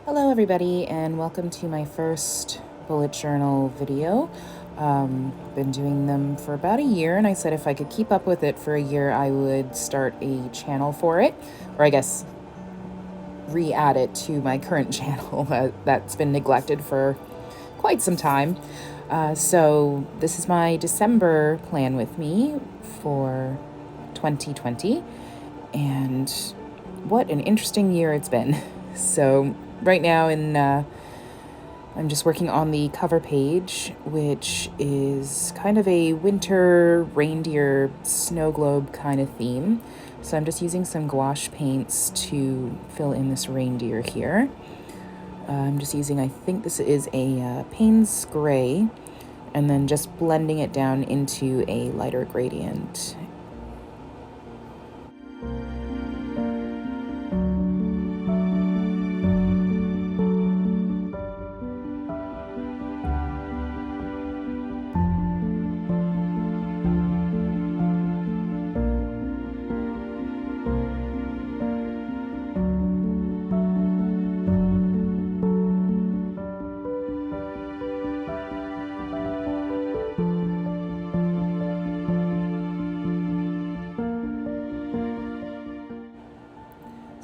Hello everybody, and welcome to my first bullet journal video. Been doing them for about a year, and I said if I could keep up with it for a year I would start a channel for it, or I guess re-add it to my current channel that's been neglected for quite some time. So this is my December plan with me for 2020, and what an interesting year it's been. So right now I'm just working on the cover page, which is kind of a winter reindeer snow globe kind of theme. So I'm just using some gouache paints to fill in this reindeer here. I'm just using, I think this is a Payne's Gray, and then just blending it down into a lighter gradient.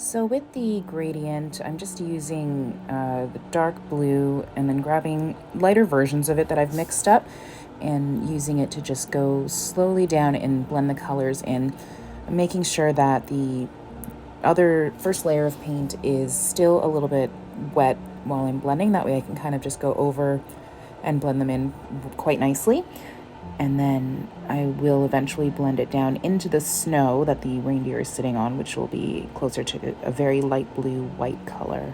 So with the gradient, I'm just using the dark blue and then grabbing lighter versions of it that I've mixed up and using it to just go slowly down and blend the colors in, making sure that the other first layer of paint is still a little bit wet while I'm blending. That way I can kind of just go over and blend them in quite nicely. And then I will eventually blend it down into the snow that the reindeer is sitting on, which will be closer to a very light blue white color.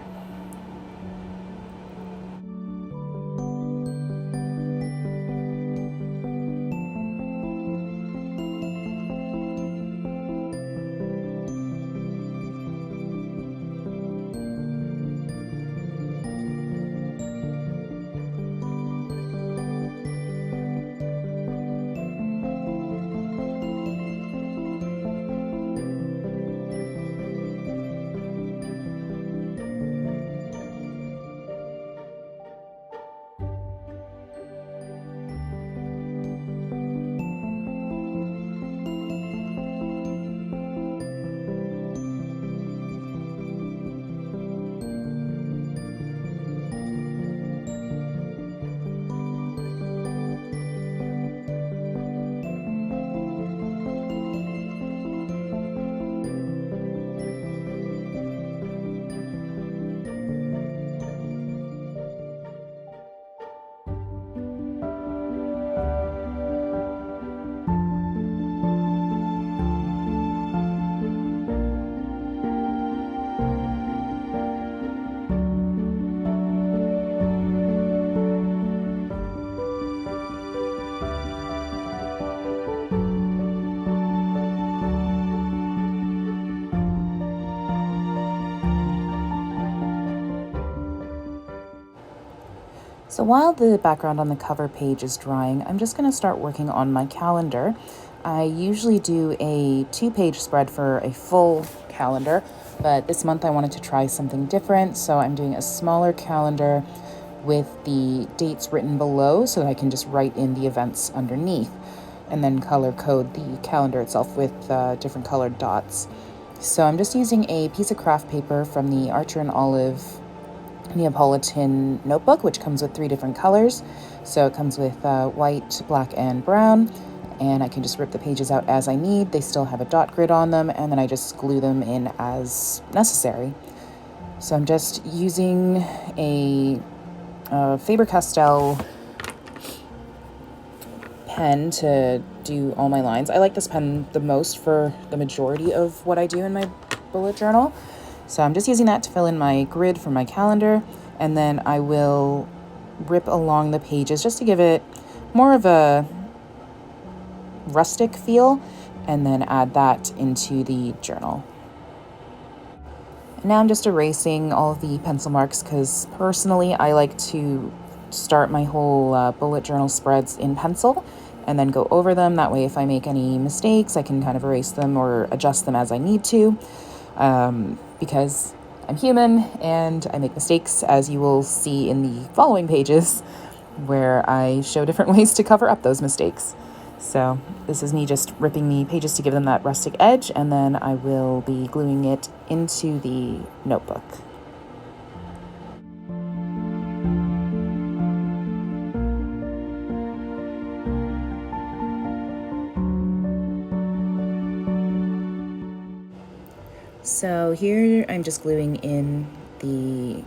So while the background on the cover page is drying, I'm just going to start working on my calendar. I usually do a 2-page spread for a full calendar, but this month I wanted to try something different, so I'm doing a smaller calendar with the dates written below so that I can just write in the events underneath, and then color code the calendar itself with different colored dots. So I'm just using a piece of craft paper from the Archer and Olive Neapolitan notebook, which comes with 3 different colors. So it comes with white, black, and brown, and I can just rip the pages out as I need. They still have a dot grid on them, and then I just glue them in as necessary. So I'm just using a Faber-Castell pen to do all my lines. I like this pen the most for the majority of what I do in my bullet journal. So I'm just using that to fill in my grid for my calendar, and then I will rip along the pages just to give it more of a rustic feel, and then add that into the journal. And now I'm just erasing all of the pencil marks because personally I like to start my whole bullet journal spreads in pencil and then go over them. That way if I make any mistakes I can kind of erase them or adjust them as I need to, because I'm human and I make mistakes, as you will see in the following pages, where I show different ways to cover up those mistakes. So this is me just ripping the pages to give them that rustic edge, and then I will be gluing it into the notebook. So here I'm just gluing in the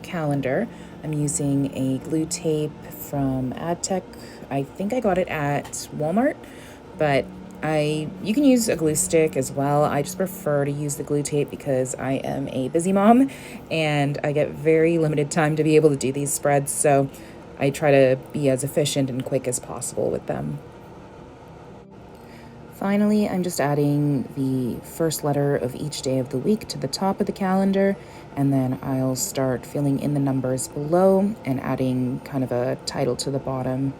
calendar. I'm using a glue tape from AdTech. I think I got it at Walmart, but you can use a glue stick as well. I just prefer to use the glue tape because I am a busy mom and I get very limited time to be able to do these spreads, so I try to be as efficient and quick as possible with them. Finally, I'm just adding the first letter of each day of the week to the top of the calendar, and then I'll start filling in the numbers below and adding kind of a title to the bottom.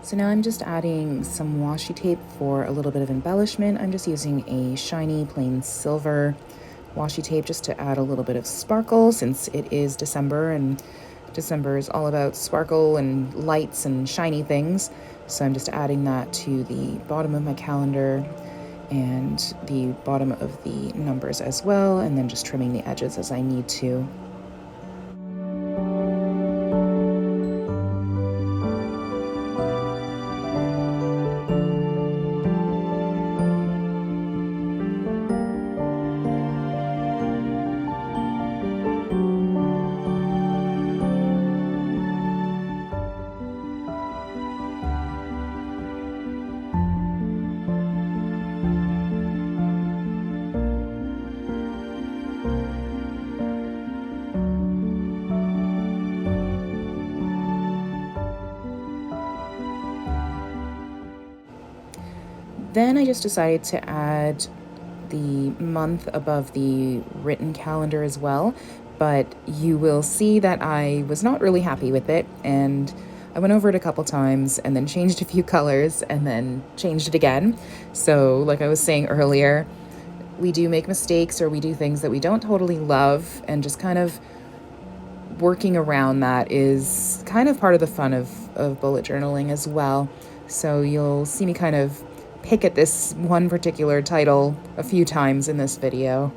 So now I'm just adding some washi tape for a little bit of embellishment. I'm just using a shiny plain silver washi tape just to add a little bit of sparkle, since it is December and December is all about sparkle and lights and shiny things. So I'm just adding that to the bottom of my calendar and the bottom of the numbers as well, and then just trimming the edges as I need to. Then I just decided to add the month above the written calendar as well, but you will see that I was not really happy with it, and I went over it a couple times and then changed a few colors and then changed it again. So like I was saying earlier, we do make mistakes, or we do things that we don't totally love, and just kind of working around that is kind of part of the fun of bullet journaling as well. So you'll see me kind of pick at this one particular title a few times in this video.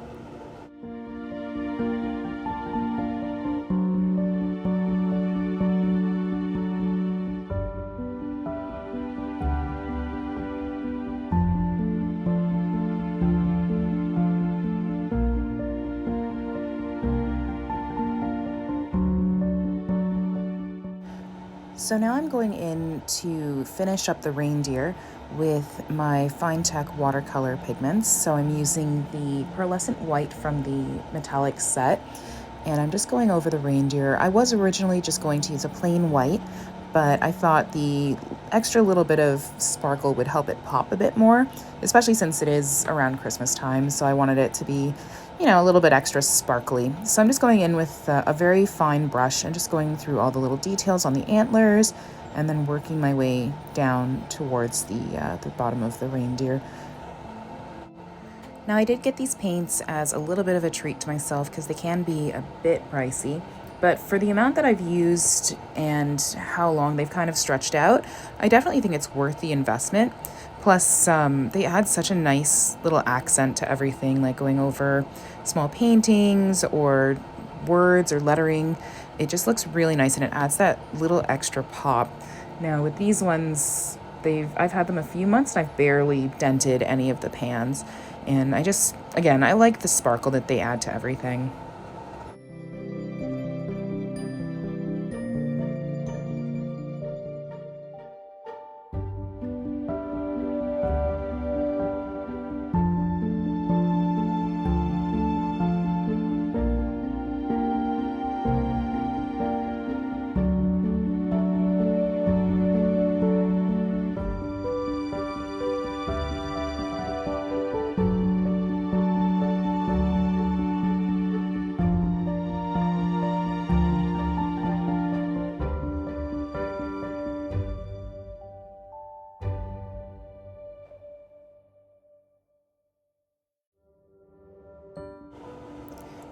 So now I'm going in to finish up the reindeer with my Finetech watercolor pigments. So I'm using the pearlescent white from the metallic set, and I'm just going over the reindeer. I was originally just going to use a plain white, but I thought the extra little bit of sparkle would help it pop a bit more, especially since it is around Christmas time. So I wanted it to be, you know, a little bit extra sparkly. So I'm just going in with a very fine brush and just going through all the little details on the antlers, and then working my way down towards the bottom of the reindeer. Now I did get these paints as a little bit of a treat to myself because they can be a bit pricey, but for the amount that I've used and how long they've kind of stretched out, I definitely think it's worth the investment. Plus, they add such a nice little accent to everything, like going over small paintings or words or lettering. It just looks really nice, and it adds that little extra pop. Now with these ones, I've had them a few months and I've barely dented any of the pans. And I like the sparkle that they add to everything.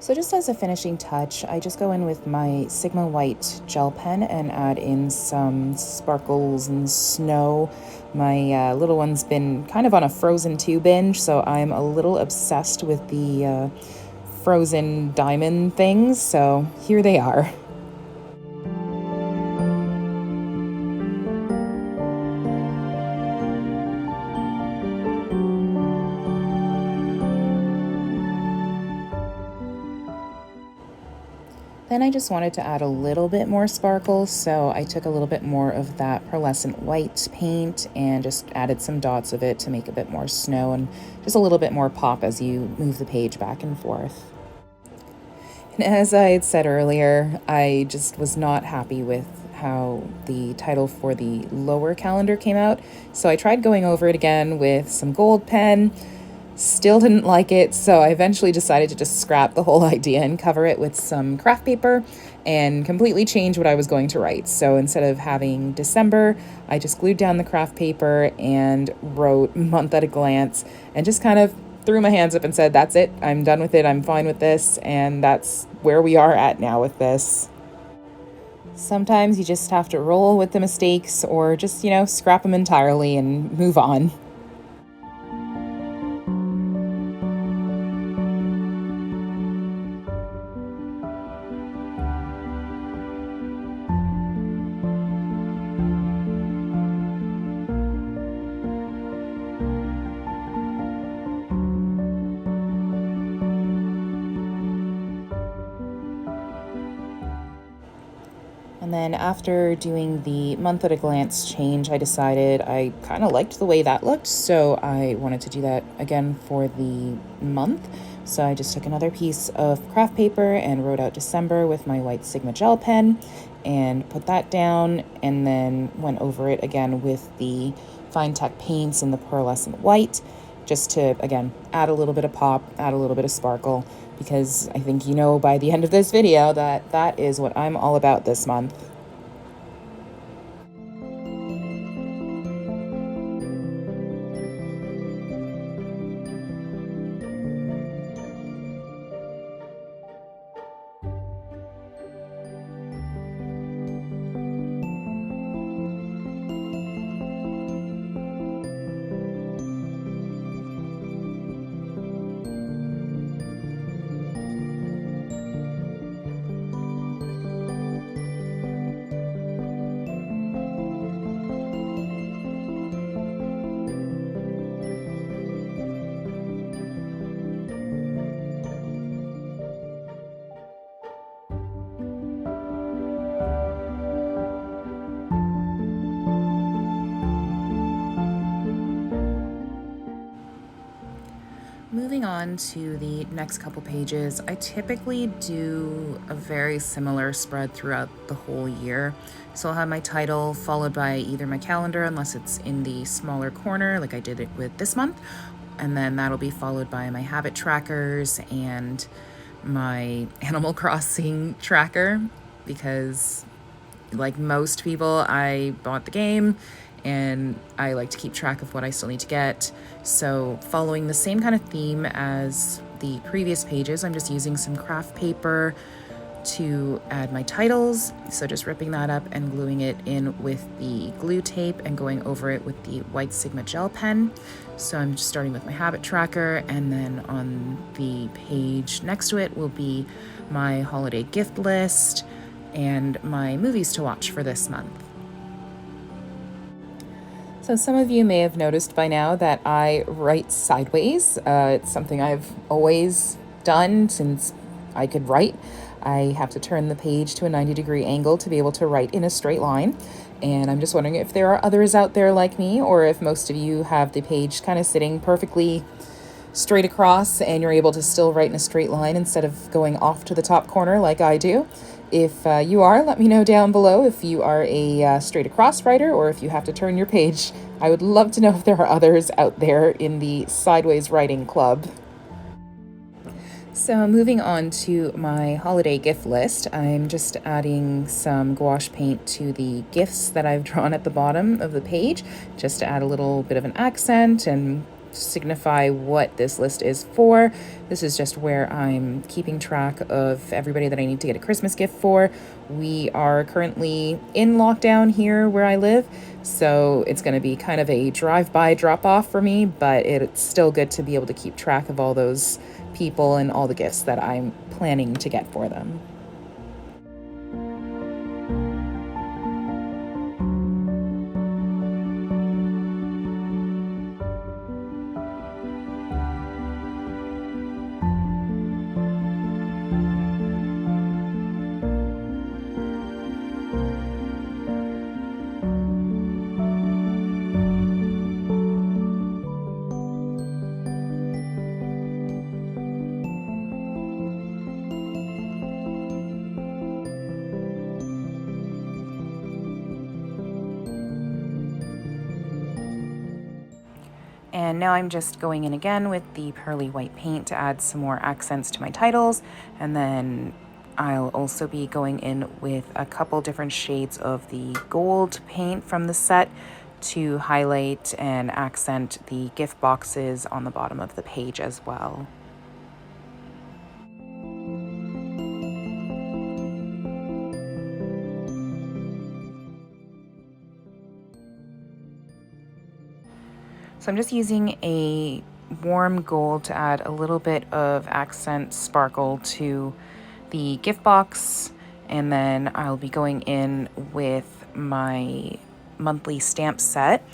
So just as a finishing touch, I just go in with my Sigma White gel pen and add in some sparkles and snow. My little one's been kind of on a Frozen 2 binge, so I'm a little obsessed with the frozen diamond things, so here they are. Then I just wanted to add a little bit more sparkle, so I took a little bit more of that pearlescent white paint and just added some dots of it to make a bit more snow and just a little bit more pop as you move the page back and forth. And as I had said earlier, I just was not happy with how the title for the lower calendar came out, so I tried going over it again with some gold pen. Still didn't like it, so I eventually decided to just scrap the whole idea and cover it with some craft paper and completely change what I was going to write. So instead of having December, I just glued down the craft paper and wrote month at a glance and just kind of threw my hands up and said, that's it, I'm done with it, I'm fine with this, and that's where we are at now with this. Sometimes you just have to roll with the mistakes or just, scrap them entirely and move on. And then after doing the month at a glance change, I decided I kind of liked the way that looked, so I wanted to do that again for the month. So I just took another piece of craft paper and wrote out December with my white Sigma gel pen and put that down, and then went over it again with the Fine Tech paints in the pearlescent white, just to, again, add a little bit of pop, add a little bit of sparkle, because I think by the end of this video that is what I'm all about this month. Moving on to the next couple pages, I typically do a very similar spread throughout the whole year. So I'll have my title followed by either my calendar, unless it's in the smaller corner like I did it with this month, and then that'll be followed by my habit trackers and my Animal Crossing tracker, because like most people, I bought the game and I like to keep track of what I still need to get. So following the same kind of theme as the previous pages, I'm just using some craft paper to add my titles. So just ripping that up and gluing it in with the glue tape and going over it with the white Sigma gel pen. So I'm just starting with my habit tracker, and then on the page next to it will be my holiday gift list and my movies to watch for this month. So some of you may have noticed by now that I write sideways. It's something I've always done since I could write. I have to turn the page to a 90-degree angle to be able to write in a straight line. And I'm just wondering if there are others out there like me, or if most of you have the page kind of sitting perfectly straight across and you're able to still write in a straight line instead of going off to the top corner like I do. If you are, let me know down below if you are a straight across writer or if you have to turn your page. I would love to know if there are others out there in the sideways writing club. So moving on to my holiday gift list, I'm just adding some gouache paint to the gifts that I've drawn at the bottom of the page, just to add a little bit of an accent and signify what this list is for. This is just where I'm keeping track of everybody that I need to get a Christmas gift for. We are currently in lockdown here where I live, so it's going to be kind of a drive-by drop-off for me, but it's still good to be able to keep track of all those people and all the gifts that I'm planning to get for them. And now I'm just going in again with the pearly white paint to add some more accents to my titles. And then I'll also be going in with a couple different shades of the gold paint from the set to highlight and accent the gift boxes on the bottom of the page as well. So I'm just using a warm gold to add a little bit of accent sparkle to the gift box, and then I'll be going in with my monthly stamp set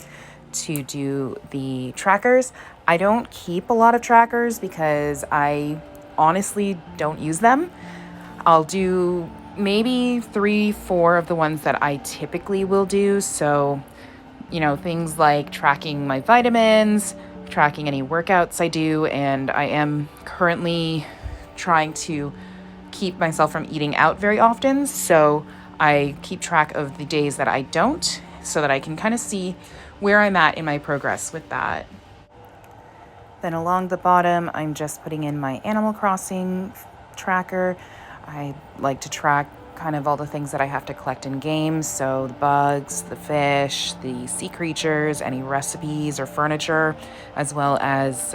to do the trackers. I don't keep a lot of trackers because I honestly don't use them. I'll do maybe 3-4 of the ones that I typically will do. So things like tracking my vitamins, tracking any workouts I do, and I am currently trying to keep myself from eating out very often, so I keep track of the days that I don't, so that I can kind of see where I'm at in my progress with that. Then along the bottom, I'm just putting in my Animal Crossing tracker. I like to track kind of all the things that I have to collect in games, so the bugs, the fish, the sea creatures, any recipes or furniture, as well as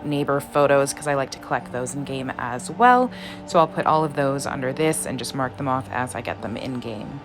neighbor photos, because I like to collect those in game as well. So I'll put all of those under this and just mark them off as I get them in game.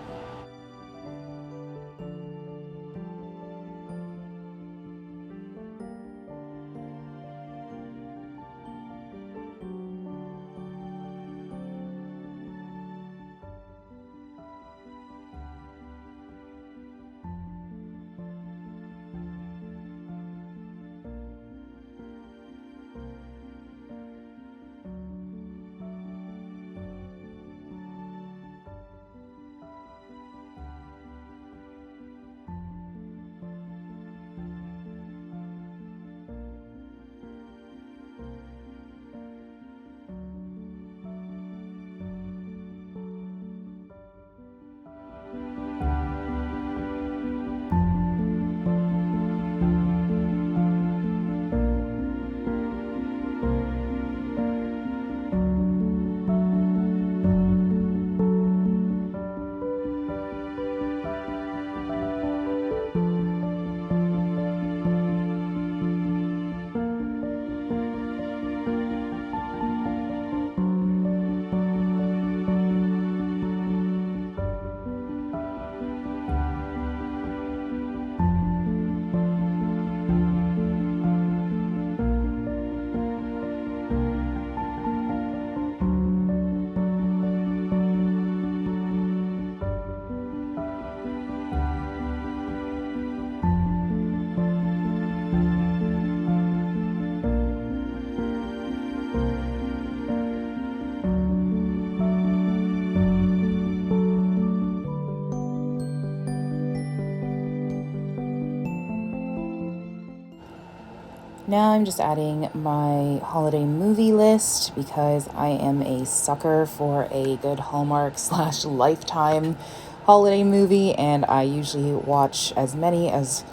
Now I'm just adding my holiday movie list because I am a sucker for a good Hallmark / Lifetime holiday movie, and I usually watch as many as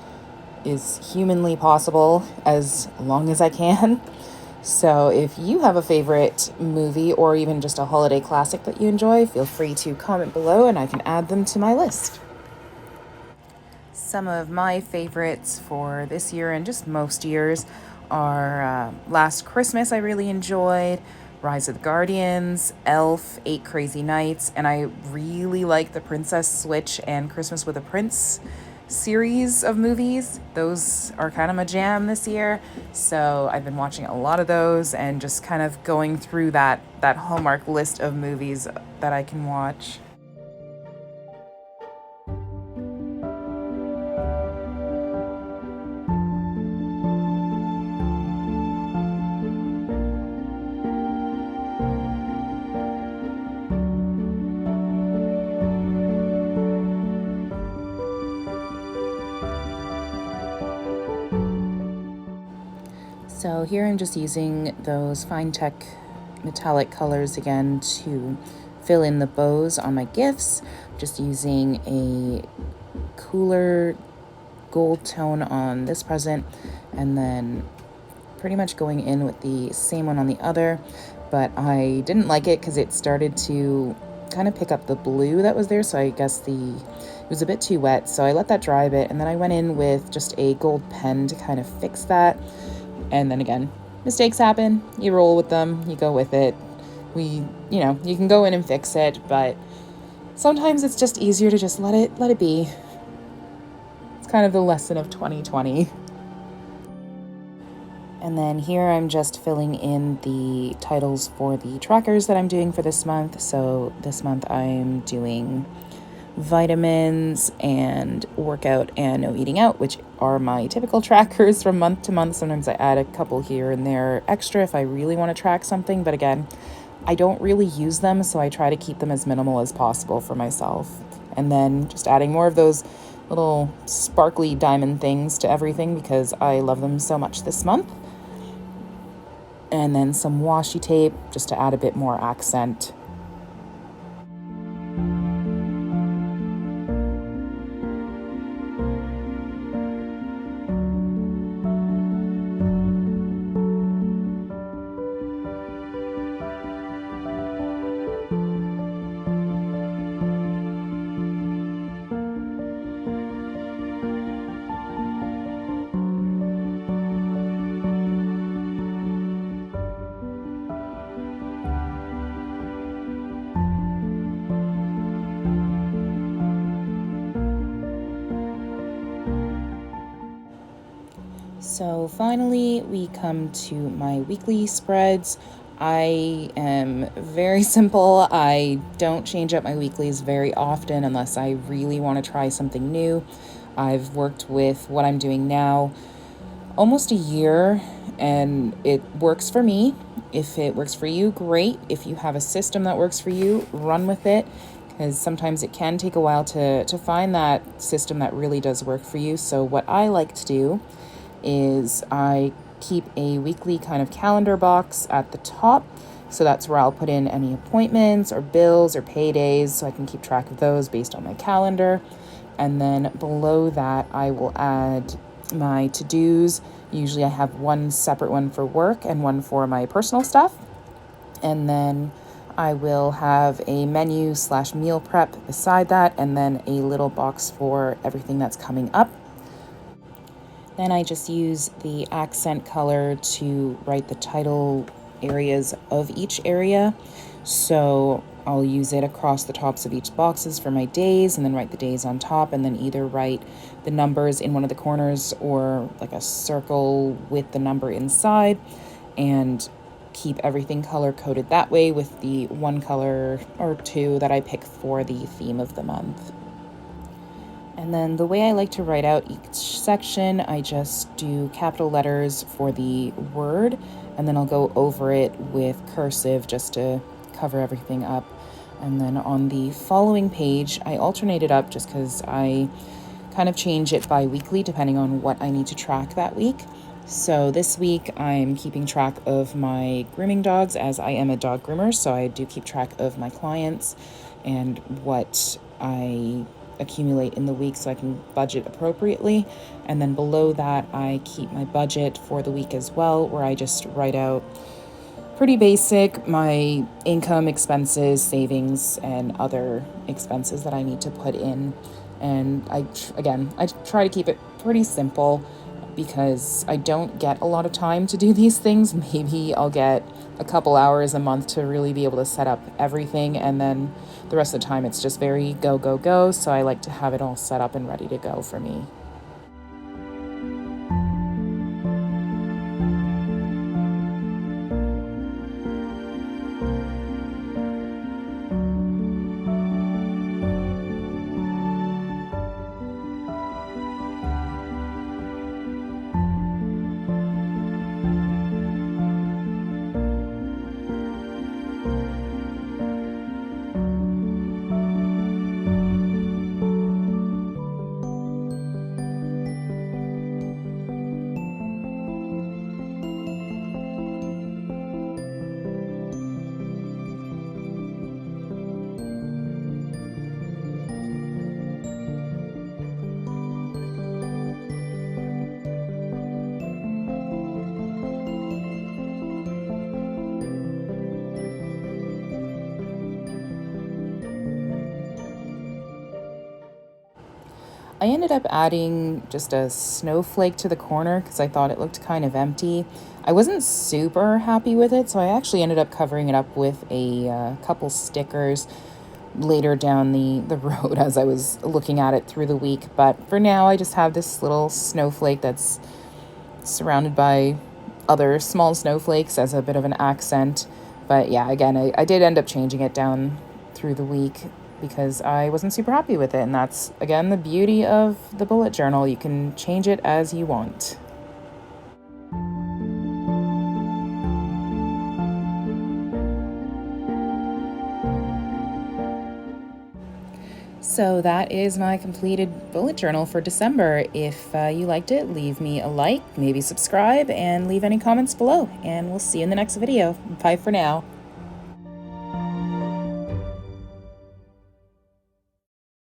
is humanly possible as long as I can. So if you have a favorite movie or even just a holiday classic that you enjoy, feel free to comment below and I can add them to my list. Some of my favorites for this year and just most years are Last Christmas I really enjoyed, Rise of the Guardians, Elf, 8 Crazy Nights, and I really like the Princess Switch and Christmas with a Prince series of movies. Those are kind of my jam this year, so I've been watching a lot of those and just kind of going through that Hallmark list of movies that I can watch. So here I'm just using those Fine Tech metallic colors again to fill in the bows on my gifts. Just using a cooler gold tone on this present and then pretty much going in with the same one on the other. But I didn't like it because it started to kind of pick up the blue that was there, so I guess it was a bit too wet, so I let that dry a bit, and then I went in with just a gold pen to kind of fix that. And then again, mistakes happen, you roll with them, you go with it. You can go in and fix it, but sometimes it's just easier to just let it be. It's kind of the lesson of 2020. And then here I'm just filling in the titles for the trackers that I'm doing for this month. So this month I'm doing vitamins and workout and no eating out, which are my typical trackers from month to month. Sometimes I add a couple here and there extra if I really want to track something, but again, I don't really use them, so I try to keep them as minimal as possible for myself. And then just adding more of those little sparkly diamond things to everything because I love them so much this month. And then some washi tape just to add a bit more accent. So finally, we come to my weekly spreads. I am very simple. I don't change up my weeklies very often unless I really want to try something new. I've worked with what I'm doing now almost a year, and it works for me. If it works for you, great. If you have a system that works for you, run with it, because sometimes it can take a while to find that system that really does work for you. So what I like to do is I keep a weekly kind of calendar box at the top. So that's where I'll put in any appointments or bills or paydays, so I can keep track of those based on my calendar. And then below that, I will add my to-dos. Usually I have one separate one for work and one for my personal stuff. And then I will have a menu / meal prep beside that, and then a little box for everything that's coming up. Then I just use the accent color to write the title areas of each area. So I'll use it across the tops of each boxes for my days, and then write the days on top, and then either write the numbers in one of the corners or like a circle with the number inside, and keep everything color coded that way with the one color or two that I pick for the theme of the month. And then the way I like to write out each section, I just do capital letters for the word, and then I'll go over it with cursive just to cover everything up. And then on the following page, I alternate it up just because I kind of change it bi-weekly depending on what I need to track that week. So this week I'm keeping track of my grooming dogs, as I am a dog groomer, so I do keep track of my clients and what I accumulate in the week so I can budget appropriately. And then below that I keep my budget for the week as well, where I just write out pretty basic my income, expenses, savings, and other expenses that I need to put in. And I try to keep it pretty simple because I don't get a lot of time to do these things. Maybe I'll get a couple hours a month to really be able to set up everything, and then the rest of the time it's just very go, go, go. So I like to have it all set up and ready to go for me. I ended up adding just a snowflake to the corner because I thought it looked kind of empty. I wasn't super happy with it, so I actually ended up covering it up with a couple stickers later down the road as I was looking at it through the week. But for now, I just have this little snowflake that's surrounded by other small snowflakes as a bit of an accent. But yeah, again, I did end up changing it down through the week because I wasn't super happy with it. And that's, again, the beauty of the bullet journal. You can change it as you want. So that is my completed bullet journal for December. If you liked it, leave me a like, maybe subscribe, and leave any comments below. And we'll see you in the next video. Bye for now.